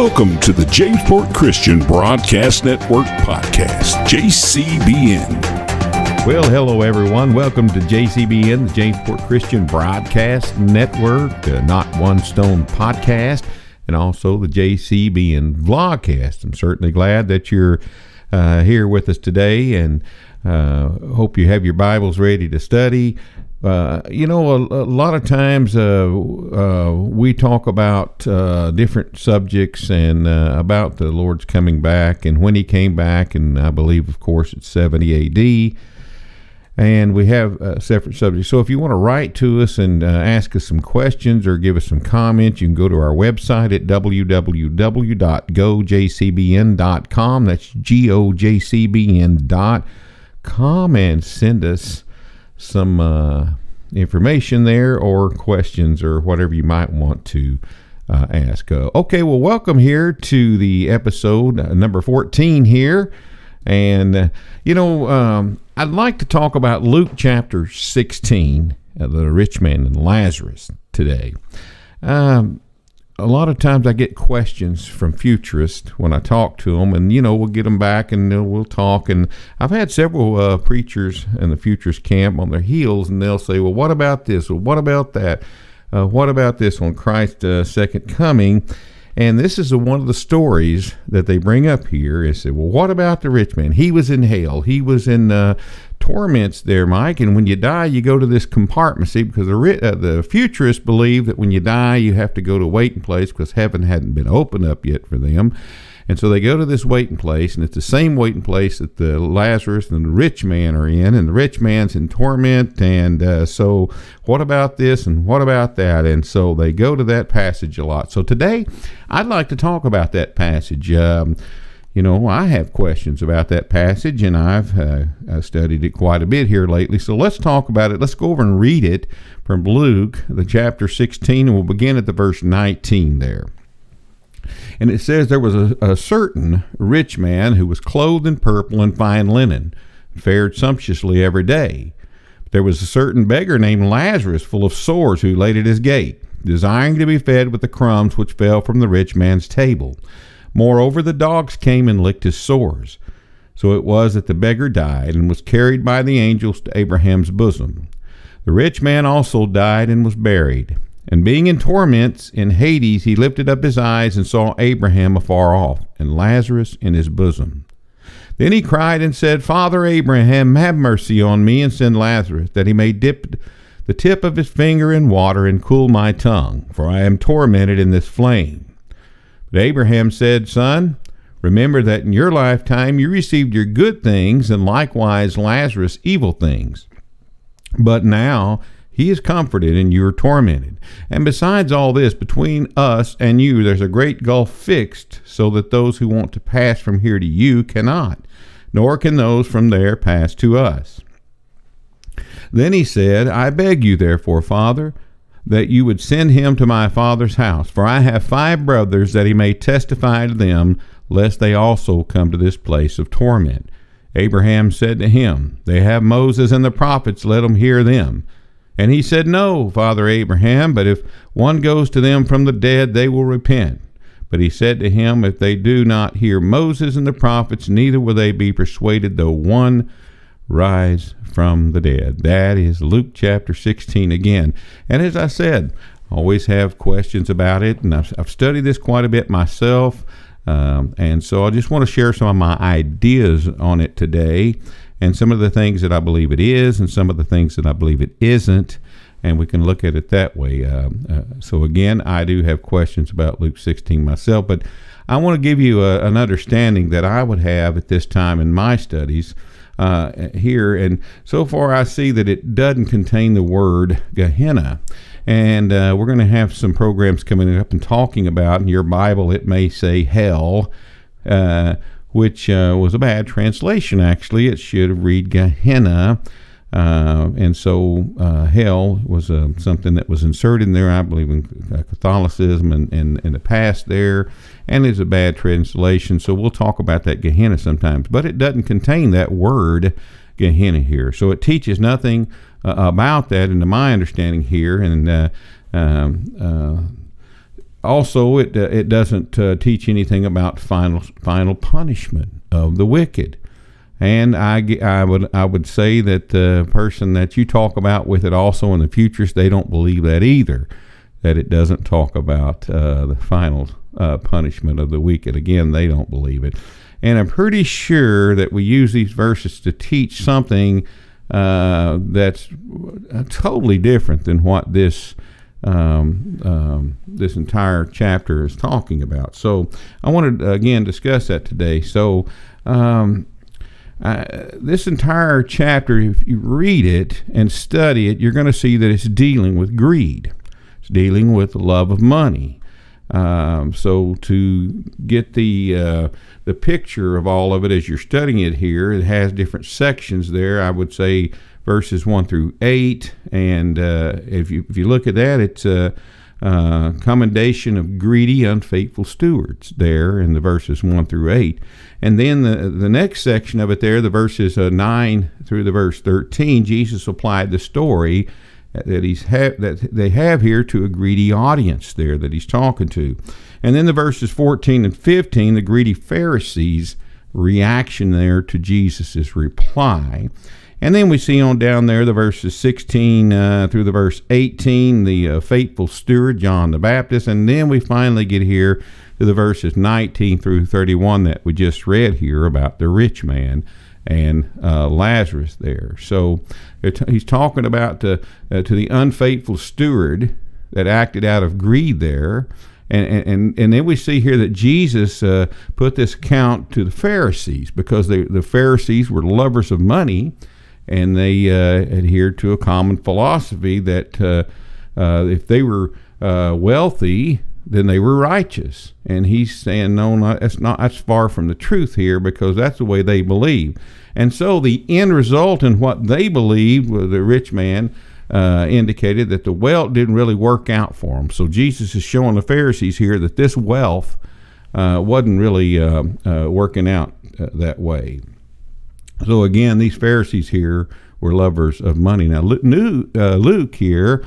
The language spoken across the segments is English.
Welcome to the Jamesport Christian Broadcast Network podcast, JCBN. Well, hello everyone. Welcome to JCBN, the Jamesport Christian Broadcast Network, Not One Stone podcast, and also the JCBN Vlogcast. I'm certainly glad that you're here with us today, and hope you have your Bibles ready to study. A lot of times we talk about different subjects and about the Lord's coming back and when he came back, and I believe, of course, it's 70 A.D., and we have separate subjects. So if you want to write to us and ask us some questions or give us some comments, you can go to our website at www.gojcbn.com. That's gojcbn.com, and send us some information there or questions or whatever you might want to ask. Okay, well, welcome here to the episode number 14 here. And, I'd like to talk about Luke chapter 16, the rich man and Lazarus today. A lot of times I get questions from futurists when I talk to them, and, we'll get them back and we'll talk. And I've had several preachers in the futurist camp on their heels, and they'll say, well, what about this? Well, what about that? What about this on Christ's second coming? And this is one of the stories that they bring up here. Is say, well, what about the rich man? He was in hell. He was in torments there, Mike. And when you die, you go to this compartment. See, because the futurists believe that when you die, you have to go to a waiting place because heaven hadn't been opened up yet for them. And so they go to this waiting place, and it's the same waiting place that the Lazarus and the rich man are in, and the rich man's in torment. And so what about this and what about that? And so they go to that passage a lot. So today, I'd like to talk about that passage. I have questions about that passage, and I've studied it quite a bit here lately. So let's talk about it. Let's go over and read it from Luke, the chapter 16, and we'll begin at the verse 19 there. And it says, there was a certain rich man who was clothed in purple and fine linen, and fared sumptuously every day. But there was a certain beggar named Lazarus, full of sores, who laid at his gate, desiring to be fed with the crumbs which fell from the rich man's table. Moreover, the dogs came and licked his sores. So it was that the beggar died, and was carried by the angels to Abraham's bosom. The rich man also died and was buried. And being in torments in Hades, he lifted up his eyes and saw Abraham afar off, and Lazarus in his bosom. Then he cried and said, Father Abraham, have mercy on me, and send Lazarus, that he may dip the tip of his finger in water and cool my tongue, for I am tormented in this flame. But Abraham said, Son, remember that in your lifetime you received your good things, and likewise Lazarus evil things. But now he is comforted, and you are tormented. And besides all this, between us and you, there's a great gulf fixed, so that those who want to pass from here to you cannot, nor can those from there pass to us. Then he said, I beg you, therefore, Father, that you would send him to my father's house, for I have 5 brothers, that he may testify to them, lest they also come to this place of torment. Abraham said to him, They have Moses and the prophets, let them hear them. And he said, No, Father Abraham, but if one goes to them from the dead, they will repent. But he said to him, If they do not hear Moses and the prophets, neither will they be persuaded, though one rise from the dead. That is Luke chapter 16 again. And as I said, I always have questions about it, and I've studied this quite a bit myself. And so I just want to share some of my ideas on it today, and some of the things that I believe it is, and some of the things that I believe it isn't, and we can look at it that way. So again, I do have questions about Luke 16 myself, but I want to give you an understanding that I would have at this time in my studies here. And so far I see that it doesn't contain the word Gehenna. And we're going to have some programs coming up and talking about, in your Bible it may say hell, which was a bad translation, actually. It should read Gehenna. And so hell was something that was inserted in there, I believe, in Catholicism and in the past there, and it's a bad translation. So we'll talk about that Gehenna sometimes. But it doesn't contain that word Gehenna here. So it teaches nothing about that, into my understanding here. And also, it doesn't teach anything about final punishment of the wicked. And I would say that the person that you talk about with it also in the futures, they don't believe that either, that it doesn't talk about the final punishment of the wicked. Again, they don't believe it. And I'm pretty sure that we use these verses to teach something that's totally different than what this this entire chapter is talking about. So I wanted to again discuss that today. So this entire chapter, if you read it and study it, you're going to see that it's dealing with greed. It's dealing with the love of money. So to get the picture of all of it as you're studying it here, it has different sections there. I would say verses 1 through 8, and if you look at that, it's a commendation of greedy, unfaithful stewards there in the verses 1 through 8. And then the next section of it there, the verses 9 through the verse 13, Jesus applied the story that they have here to a greedy audience there that he's talking to. And then the verses 14 and 15, the greedy Pharisees' reaction there to Jesus' reply. And then we see on down there the verses 16 through the verse 18, the faithful steward, John the Baptist. And then we finally get here to the verses 19 through 31 that we just read here about the rich man and Lazarus there. So he's talking about to the unfaithful steward that acted out of greed there. And then we see here that Jesus put this account to the Pharisees, because the Pharisees were lovers of money, and they adhered to a common philosophy that if they were wealthy, then they were righteous. And he's saying, no, that's far from the truth here, because that's the way they believe. And so the end result in what they believed, the rich man indicated that the wealth didn't really work out for him. So Jesus is showing the Pharisees here that this wealth wasn't really working out that way. So again, these Pharisees here were lovers of money. Now Luke here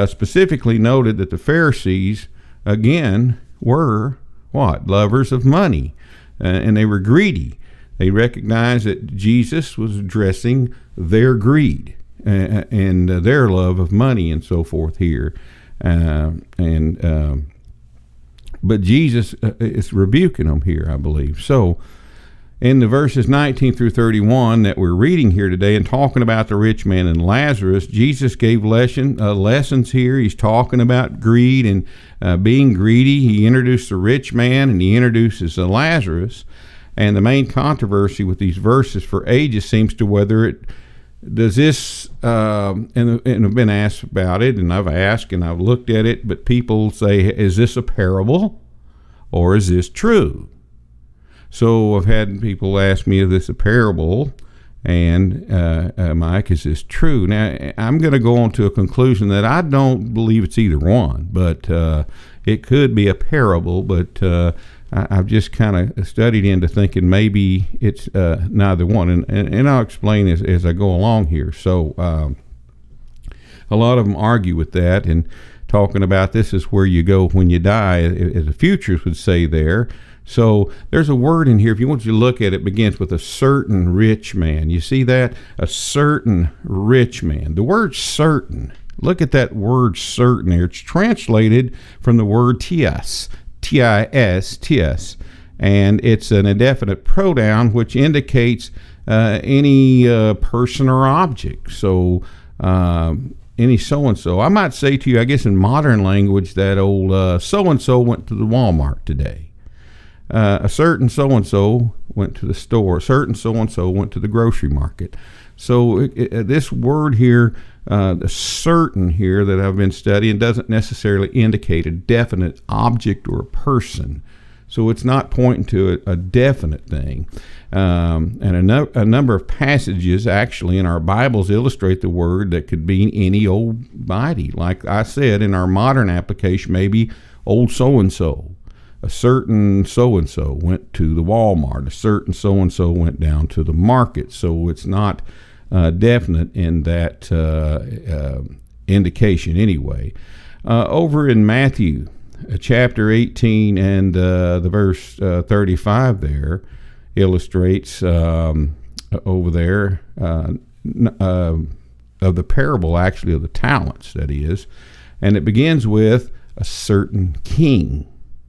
specifically noted that the Pharisees, again, were what? Lovers of money, and they were greedy. They recognized that Jesus was addressing their greed and their love of money and so forth here. But Jesus is rebuking them here, I believe. So in the verses 19 through 31 that we're reading here today and talking about the rich man and Lazarus, Jesus gave lessons here. He's talking about greed and being greedy. He introduced the rich man and he introduces Lazarus. And the main controversy with these verses for ages seems to whether it does this, and I've been asked about it, and I've asked and I've looked at it, but people say, is this a parable or is this true? So I've had people ask me, is this a parable? And Mike, is this true? Now, I'm going to go on to a conclusion that I don't believe it's either one, but it could be a parable, but I've just kind of studied into thinking maybe it's neither one, and I'll explain as I go along here. So a lot of them argue with that and talking about this is where you go when you die, as the futures would say there. So there's a word in here, if you want to look at it, begins with a certain rich man. You see that? A certain rich man. The word certain, look at that word certain there. It's translated from the word tias, T-I-S, and it's an indefinite pronoun which indicates any person or object. So any so-and-so. I might say to you, I guess in modern language, that old so-and-so went to the Walmart today. A certain so-and-so went to the store. A certain so-and-so went to the grocery market. So this word here, the certain here that I've been studying, doesn't necessarily indicate a definite object or a person. So it's not pointing to a definite thing. And a number of passages actually in our Bibles illustrate the word that could mean any old body. Like I said, in our modern application, maybe old so-and-so. A certain so-and-so went to the Walmart. A certain so-and-so went down to the market. So it's not definite in that indication anyway. Over in Matthew chapter 18 and the verse 35 there illustrates over there of the parable, actually, of the talents, that is. And it begins with a certain king.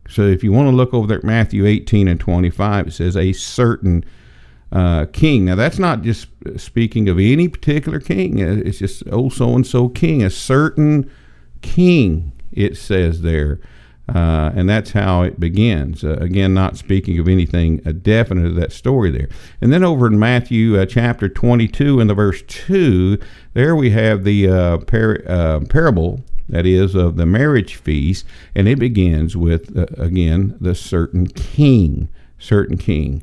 So if you want to look over there at Matthew 18 and 25, it says a certain king. Now, that's not just speaking of any particular king. It's just, so-and-so king, a certain king, it says there. And that's how it begins. Again, not speaking of anything definite of that story there. And then over in Matthew chapter 22 and the verse 2, there we have the parable, that is, of the marriage feast. And it begins with, again, the certain king. Certain king.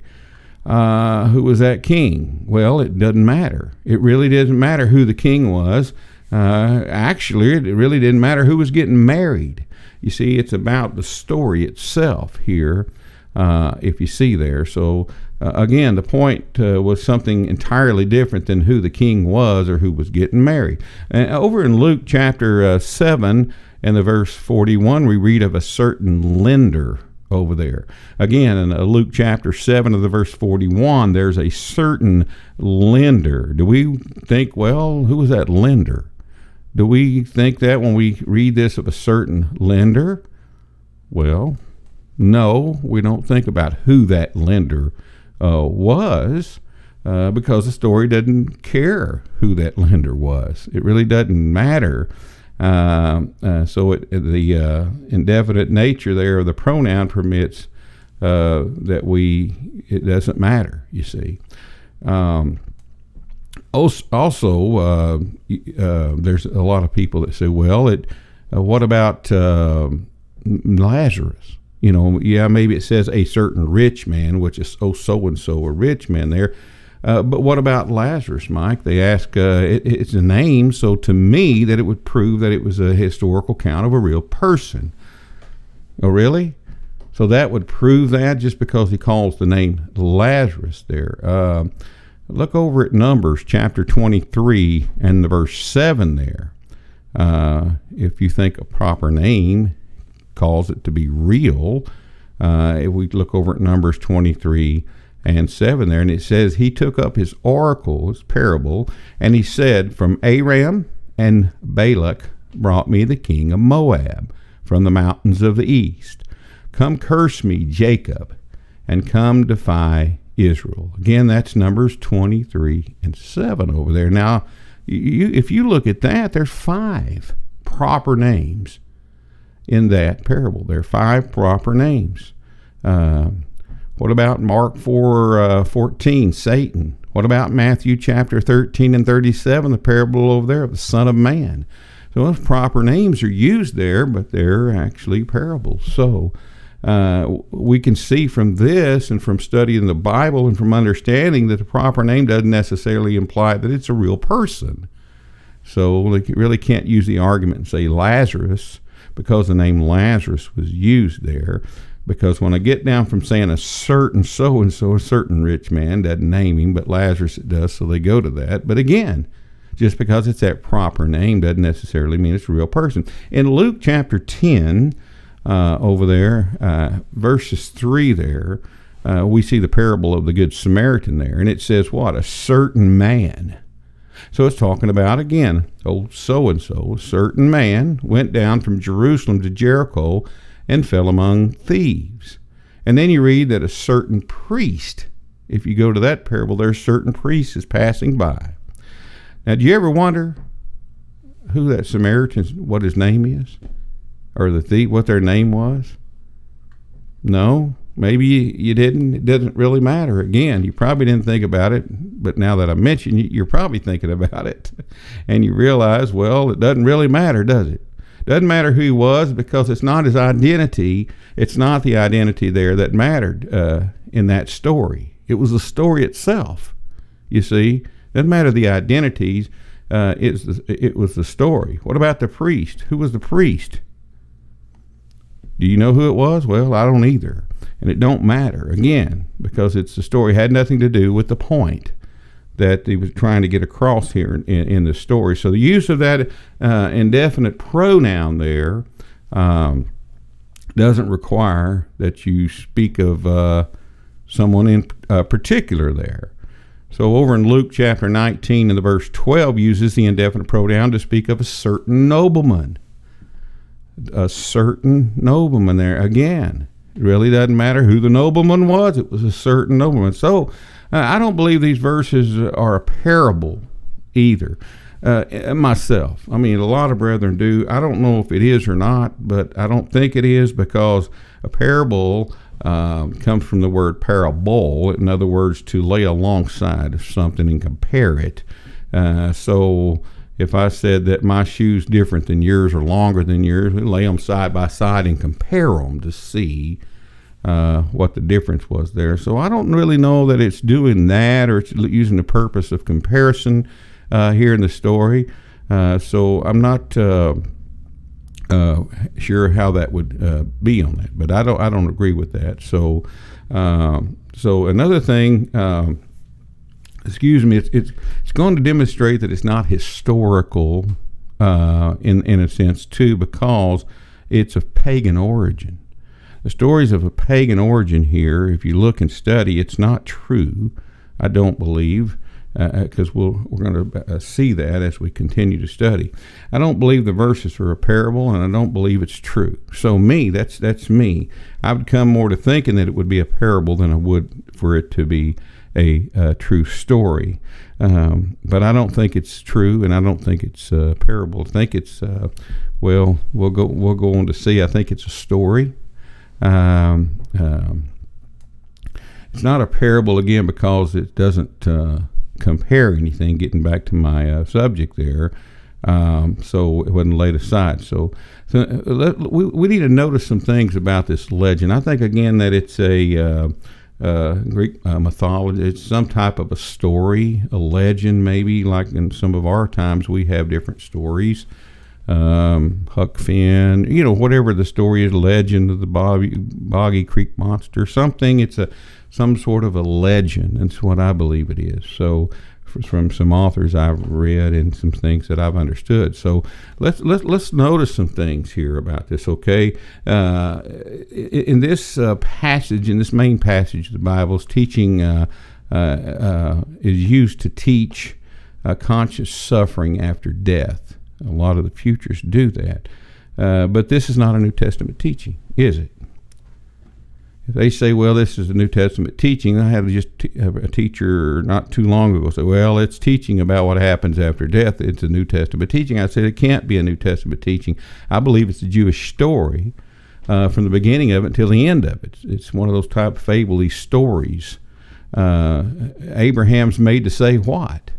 Who was that king? Well, it doesn't matter. It really doesn't matter who the king was. Actually, it really didn't matter who was getting married. You see, it's about the story itself here, if you see there. So, again, the point was something entirely different than who the king was or who was getting married. Over in Luke chapter 7 and the verse 41, we read of a certain lender over there. Again, in Luke chapter 7 of the verse 41, there's a certain lender. Do we think, well, who was that lender? Do we think that when we read this of a certain lender? Well, no, we don't think about who that lender was because the story doesn't care who that lender was. It really doesn't matter. So the indefinite nature there of the pronoun permits it doesn't matter, you see. Also, there's a lot of people that say, well, what about Lazarus? You know, yeah, maybe it says a certain rich man, which is so-and-so, a rich man there. But what about Lazarus, Mike? They ask, it's a name, so to me that it would prove that it was a historical count of a real person. Oh, really? So that would prove that just because he calls the name Lazarus there. Look over at Numbers chapter 23 and the verse 7 there. If you think a proper name calls it to be real, if we look over at Numbers 23 and 7 there, and it says, he took up his oracle, his parable, and he said, from Aram and Balak brought me the king of Moab from the mountains of the east. Come curse me, Jacob, and come defy Israel. Again, that's Numbers 23 and 7 over there. Now, if you look at that, there's 5 proper names in that parable. There are 5 proper names. What about Mark 4:14, Satan? What about Matthew chapter 13 and 37, the parable over there of the Son of Man? So those proper names are used there, but they're actually parables. So we can see from this and from studying the Bible and from understanding that the proper name doesn't necessarily imply that it's a real person. So we really can't use the argument and say Lazarus because the name Lazarus was used there. Because when I get down from saying a certain so-and-so, a certain rich man, doesn't name him, but Lazarus it does, so they go to that. But again, just because it's that proper name doesn't necessarily mean it's a real person. In Luke chapter 10, over there, verses 3 there, we see the parable of the Good Samaritan there. And it says what? A certain man. So it's talking about, again, old so-and-so, a certain man went down from Jerusalem to Jericho and fell among thieves. And then you read that a certain priest, if you go to that parable, there's certain priest is passing by. Now, do you ever wonder who that Samaritan, what his name is? Or the thief, what their name was? No, maybe you didn't. It doesn't really matter. Again, you probably didn't think about it, but now that I mentioned it, you're probably thinking about it. And you realize, well, it doesn't really matter, does it? Doesn't matter who he was because it's not his identity. It's not the identity there that mattered in that story. It was the story itself, you see. Doesn't matter the identities. It was the story. What about the priest? Who was the priest? Do you know who it was? Well, I don't either. And it don't matter, again, because it's the story. It had nothing to do with the point that he was trying to get across here in the story. So the use of that indefinite pronoun there doesn't require that you speak of someone in particular there. So over in Luke chapter 19 and the verse 12 uses the indefinite pronoun to speak of a certain nobleman. A certain nobleman there. Again, it really doesn't matter who the nobleman was. It was a certain nobleman. So I don't believe these verses are a parable either. Myself, I mean, a lot of brethren do. I don't know if it is or not, but I don't think it is, because a parable comes from the word parable. In other words, to lay alongside of something and compare it. So if I said that my shoe's different than yours or longer than yours, we lay them side by side and compare them to see what the difference was there. So I don't really know that it's doing that, or it's using the purpose of comparison here in the story. So I'm not sure how that would be on that, but I don't agree with that. So another thing, it's going to demonstrate that it's not historical in a sense too, because it's of pagan origin. The stories of a pagan origin here, if you look and study, it's not true, I don't believe, because we're going to see that as we continue to study. I don't believe the verses are a parable, and I don't believe it's true. So that's me. I would come more to thinking that it would be a parable than I would for it to be a true story. But I don't think it's true, and I don't think it's a parable. I think it's we'll go on to see. I think it's a story. It's not a parable, again, because it doesn't compare anything, getting back to my subject there, so it wasn't laid aside. So we need to notice some things about this legend. I think, again, that it's a Greek mythology. It's some type of a story, a legend, maybe, like in some of our times we have different stories. Huck Finn, whatever the story is, legend of the Boggy Creek Monster, something. It's some sort of a legend. That's what I believe it is. So from some authors I've read and some things that I've understood. So let's notice some things here about this. Okay, in this passage, in this main passage of the Bible's teaching is used to teach conscious suffering after death. A lot of the futures do that, but this is not a New Testament teaching, is it? If they say, well, this is a New Testament teaching, I had just a teacher not too long ago say, well, it's teaching about what happens after death. It's a New Testament teaching. I said it can't be a New Testament teaching. I believe it's a Jewish story from the beginning of it until the end of it. It's one of those type of fable stories. Abraham's made to say what?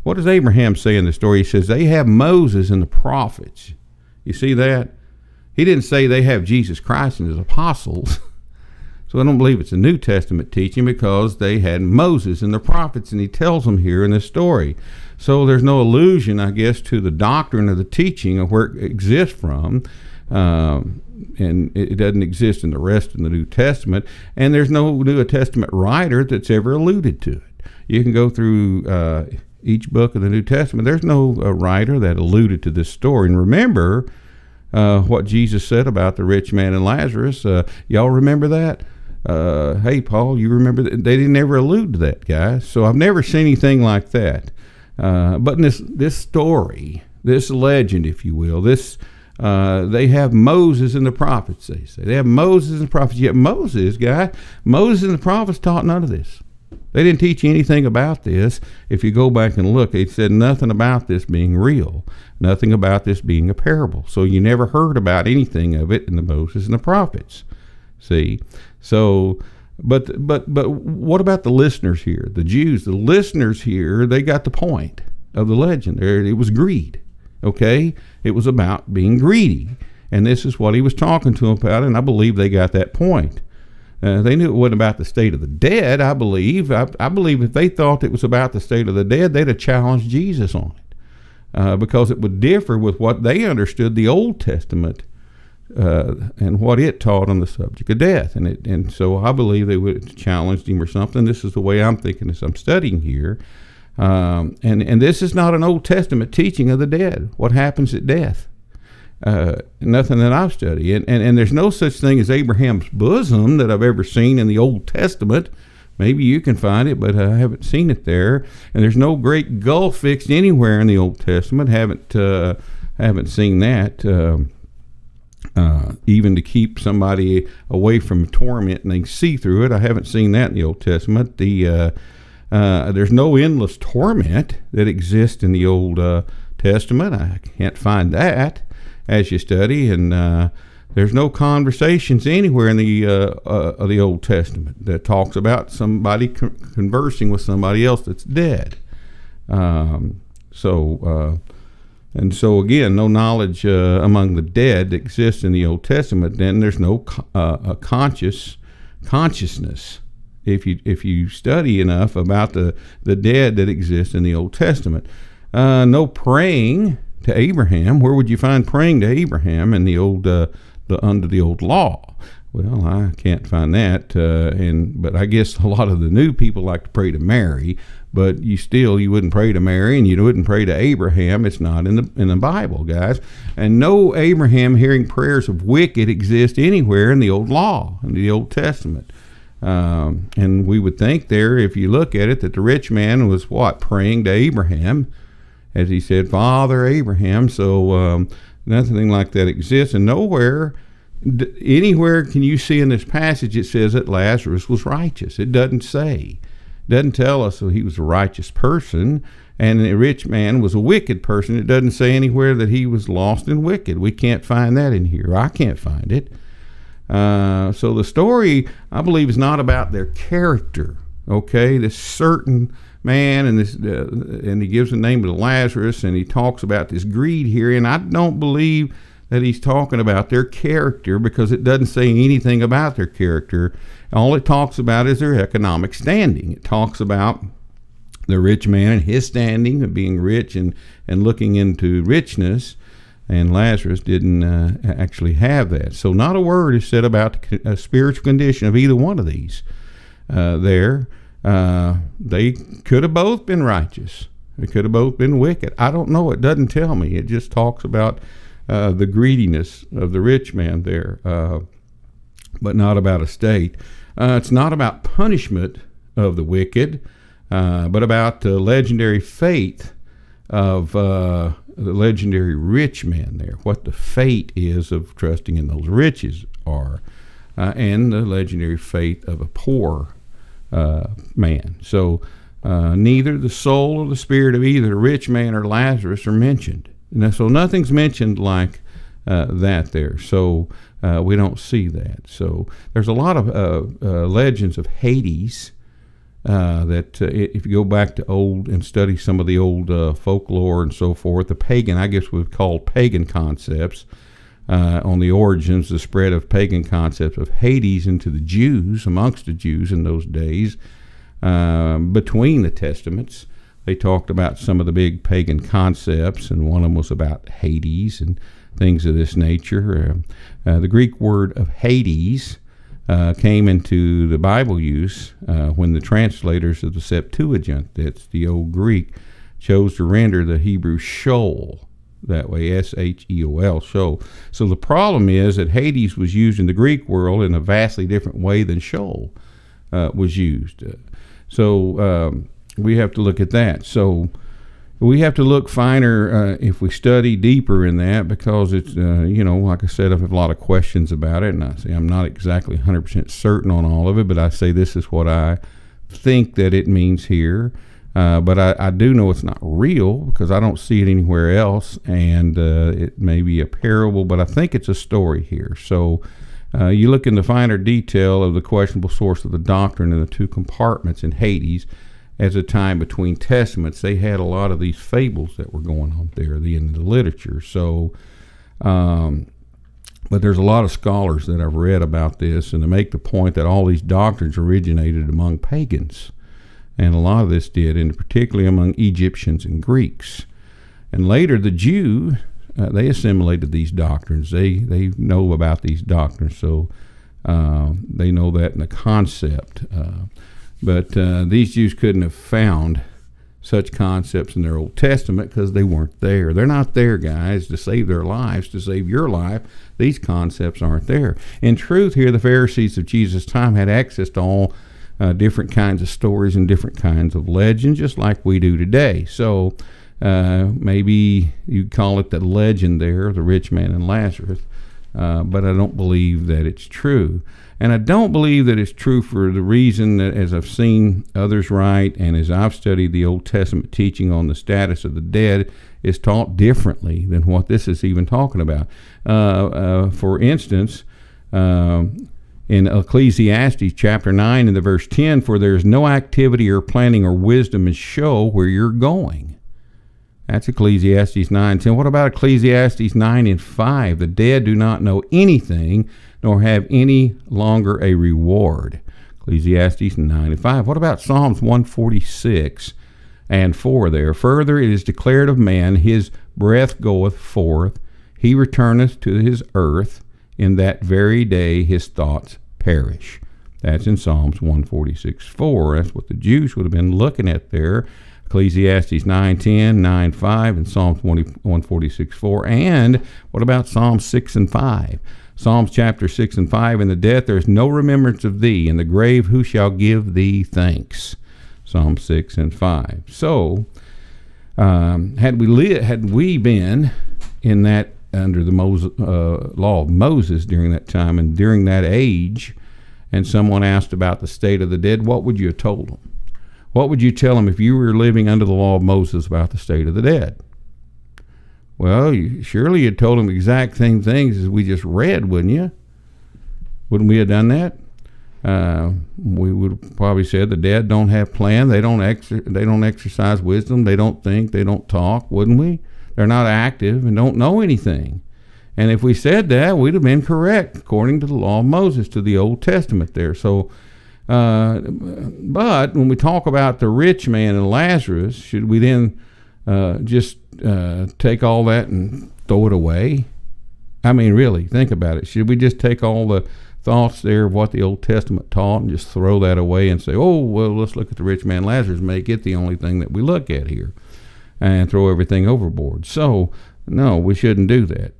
What does Abraham say in the story? He says they have Moses and the prophets. You see that? He didn't say they have Jesus Christ and his apostles. So I don't believe it's a New Testament teaching, because they had Moses and the prophets, and he tells them here in this story. So there's no allusion, I guess, to the doctrine of the teaching of where it exists from, and it doesn't exist in the rest of the New Testament, and there's no New Testament writer that's ever alluded to it. You can go through each book of the New Testament. There's no writer that alluded to this story. And remember what Jesus said about the rich man and Lazarus. Y'all remember that? Hey, Paul, you remember that? They didn't ever allude to that, guys. So I've never seen anything like that. But in this story, this legend, if you will, they have Moses and the prophets, they say. They have Moses and the prophets. Yet Moses and the prophets taught none of this. They didn't teach you anything about this. If you go back and look, they said nothing about this being real, nothing about this being a parable. So you never heard about anything of it in the Moses and the prophets. See? So, but what about the listeners here? The Jews, the listeners here, they got the point of the legend. It was greed, okay? It was about being greedy. And this is what he was talking to them about, and I believe they got that point. They knew it wasn't about the state of the dead, I believe. I believe if they thought it was about the state of the dead, they'd have challenged Jesus on it, because it would differ with what they understood the Old Testament and what it taught on the subject of death. And so I believe they would have challenged him or something. This is the way I'm thinking as I'm studying here. And this is not an Old Testament teaching of the dead, what happens at death. Nothing that I've studied. And there's no such thing as Abraham's bosom that I've ever seen in the Old Testament. Maybe you can find it, but I haven't seen it there. And there's no great gulf fixed anywhere in the Old Testament. Haven't seen that. Even to keep somebody away from torment and they can see through it. I haven't seen that in the Old Testament. There's no endless torment that exists in the Old Testament. I can't find that as you study, and there's no conversations anywhere in the Old Testament that talks about somebody conversing with somebody else that's dead. And so again, no knowledge among the dead exists in the Old Testament. Then there's no consciousness. If you study enough about the dead that exist in the Old Testament, no praying to Abraham. Where would you find praying to Abraham in the old under the old law? Well, I can't find that. But I guess a lot of the new people like to pray to Mary. But you wouldn't pray to Mary, and you wouldn't pray to Abraham. It's not in the Bible, guys. And no Abraham hearing prayers of wicked exist anywhere in the old law, in the Old Testament. And we would think there, if you look at it, that the rich man was praying to Abraham, as he said, Father Abraham. So nothing like that exists, and anywhere can you see in this passage it says that Lazarus was righteous. It doesn't say. Doesn't tell us that he was a righteous person and the rich man was a wicked person. It doesn't say anywhere that he was lost and wicked. We can't find that in here. I can't find it. So the story, I believe, is not about their character. Okay, this certain man, and he gives the name of Lazarus, and he talks about this greed here, and I don't believe that he's talking about their character, because it doesn't say anything about their character. All it talks about is their economic standing. It talks about the rich man and his standing of being rich and looking into richness, and Lazarus didn't actually have that. So not a word is said about the spiritual condition of either one of these there. They could have both been righteous. They could have both been wicked. I don't know. It doesn't tell me. It just talks about the greediness of the rich man there, but not about a state. It's not about punishment of the wicked, but about the legendary faith of the legendary rich man there, what the fate is of trusting in those riches are, and the legendary faith of a poor man. So neither the soul or the spirit of either the rich man or Lazarus are mentioned. So nothing's mentioned like that there. So we don't see that. So there's a lot of legends of Hades that if you go back to old and study some of the old folklore and so forth, the pagan, I guess we've called pagan concepts, on the origins, the spread of pagan concepts of Hades into the Jews, amongst the Jews in those days, between the Testaments. They talked about some of the big pagan concepts, and one of them was about Hades and things of this nature. The Greek word of Hades came into the Bible use when the translators of the Septuagint, that's the old Greek, chose to render the Hebrew Sheol that way, S-H-E-O-L, Sheol. So the problem is that Hades was used in the Greek world in a vastly different way than Sheol was used. So we have to look at that. So we have to look finer if we study deeper in that, because it's, like I said, I have a lot of questions about it, and I say I'm not exactly 100% certain on all of it, but I say this is what I think that it means here. But I do know it's not real, because I don't see it anywhere else, and it may be a parable, but I think it's a story here. So you look in the finer detail of the questionable source of the doctrine in the two compartments in Hades. As a time between testaments, they had a lot of these fables that were going on there at the end of the literature. So, but there's a lot of scholars that I've read about this, and to make the point that all these doctrines originated among pagans. And a lot of this did, and particularly among Egyptians and Greeks. And later the Jew, they assimilated these doctrines. They know about these doctrines, so they know that in the concept. But these Jews couldn't have found such concepts in their Old Testament because they weren't there. They're not there, guys, to save their lives, to save your life. These concepts aren't there. In truth, here, the Pharisees of Jesus' time had access to all different kinds of stories and different kinds of legends, just like we do today. So maybe you'd call it the legend there, the rich man and Lazarus, but I don't believe that it's true. And I don't believe that it's true for the reason that, as I've seen others write, and as I've studied the Old Testament teaching on the status of the dead, is taught differently than what this is even talking about. For instance, in Ecclesiastes chapter 9 and the verse 10, for there is no activity or planning or wisdom in show where you're going. That's Ecclesiastes 9:10. What about Ecclesiastes 9:5? The dead do not know anything, nor have any longer a reward. Ecclesiastes 9:5. What about Psalms 146:4 there? Further, it is declared of man, his breath goeth forth, he returneth to his earth, in that very day his thoughts perish. That's in Psalms 146:4. That's what the Jews would have been looking at there. Ecclesiastes 9:10, 9:5, and Psalms 146:4. And what about Psalms 6:5? Psalms chapter 6 and 5, in the death there is no remembrance of thee, in the grave who shall give thee thanks? Psalm 6 and 5. So, had we been in that under the law of Moses during that time and during that age, and someone asked about the state of the dead, what would you have told them? What would you tell them if you were living under the law of Moses about the state of the dead? Well, surely you'd told them the exact same things as we just read, wouldn't you? Wouldn't we have done that? We would have probably said the dead don't have plan, they don't exercise wisdom, they don't think, they don't talk, wouldn't we? They're not active and don't know anything. And if we said that, we'd have been correct according to the law of Moses, to the Old Testament there. So, but when we talk about the rich man and Lazarus, should we then just take all that and throw it away? I mean, really, think about it. Should we just take all the thoughts there of what the Old Testament taught and just throw that away and say, oh, well, let's look at the rich man Lazarus, make it the only thing that we look at here, and throw everything overboard? So, no, we shouldn't do that.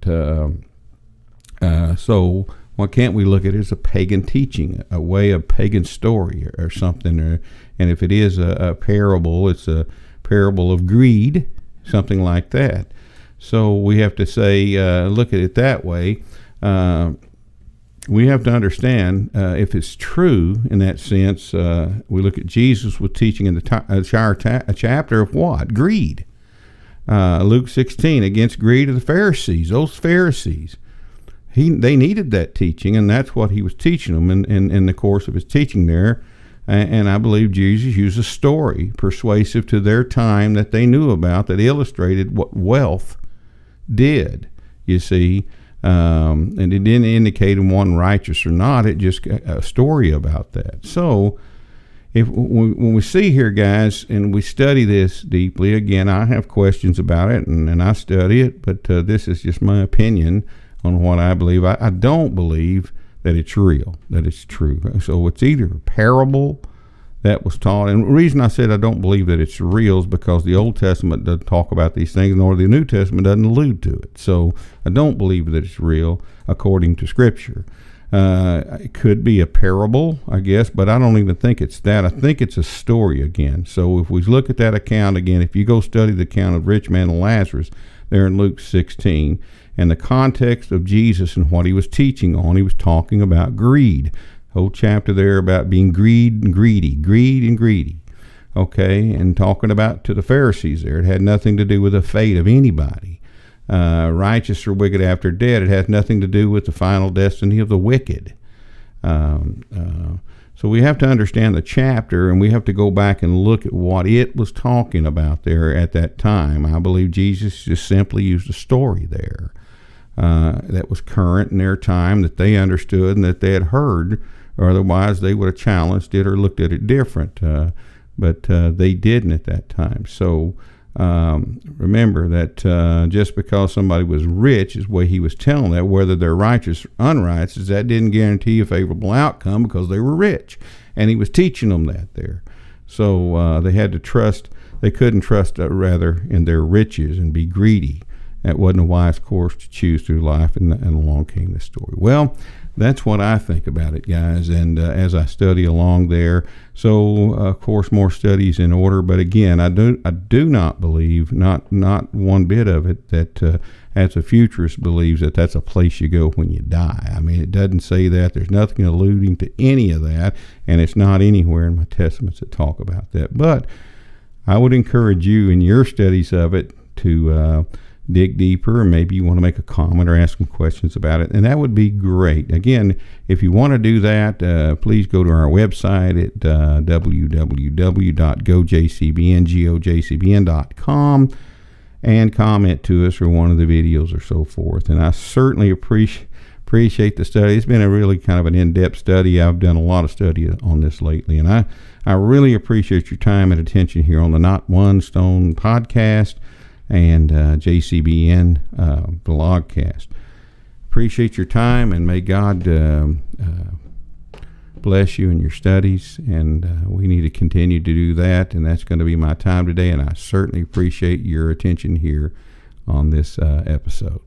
So why can't we look at it as a pagan teaching, a way of pagan story or something? And if it is a parable, it's a parable of greed, something like that. So we have to say, look at it that way. We have to understand if it's true in that sense. We look at Jesus was teaching in the chapter of what? Greed. Luke 16, against greed of the Pharisees. Those Pharisees, they needed that teaching, and that's what he was teaching them in the course of his teaching there. And I believe Jesus used a story persuasive to their time that they knew about that illustrated what wealth did, you see. And it didn't indicate one righteous or not. It just a story about that. So when we see here, guys, and we study this deeply, again, I have questions about it, and I study it, but this is just my opinion on what I believe. I don't believe that it's real, that it's true. So it's either a parable that was taught, and the reason I said I don't believe that it's real is because the Old Testament doesn't talk about these things, nor the New Testament doesn't allude to it. So I don't believe that it's real according to Scripture. It could be a parable, I guess, but I don't even think it's that. I think it's a story again. So if we look at that account again, if you go study the account of rich man and Lazarus there in Luke 16, and the context of Jesus and what he was teaching on, he was talking about greed. Whole chapter there about being greed and greedy. Okay, and talking about to the Pharisees there, it had nothing to do with the fate of anybody. Righteous or wicked after death, it has nothing to do with the final destiny of the wicked. So we have to understand the chapter, and we have to go back and look at what it was talking about there at that time. I believe Jesus just simply used a story there that was current in their time, that they understood and that they had heard, or otherwise they would have challenged it or looked at it different. But they didn't at that time. So remember that just because somebody was rich, is the way he was telling that, whether they're righteous or unrighteous, that didn't guarantee a favorable outcome because they were rich. And he was teaching them that there. So they had to trust they couldn't trust rather in their riches and be greedy. That wasn't a wise course to choose through life, and along came this story. Well, that's what I think about it, guys, and as I study along there. So, of course, more studies in order. But again, I do not believe, not one bit of it, that as a futurist believes that that's a place you go when you die. I mean, it doesn't say that. There's nothing alluding to any of that, and it's not anywhere in my testaments that talk about that. But I would encourage you in your studies of it to dig deeper, and maybe you want to make a comment or ask some questions about it, and that would be great. Again, if you want to do that, please go to our website at www.gojcbn.com and comment to us or one of the videos or so forth. And I certainly appreciate the study. It's been a really kind of an in-depth study. I've done a lot of study on this lately, and I really appreciate your time and attention here on the Not One Stone podcast and JCBN blogcast. Appreciate your time, and may God bless you in your studies, and we need to continue to do that, and that's going to be my time today, and I certainly appreciate your attention here on this episode.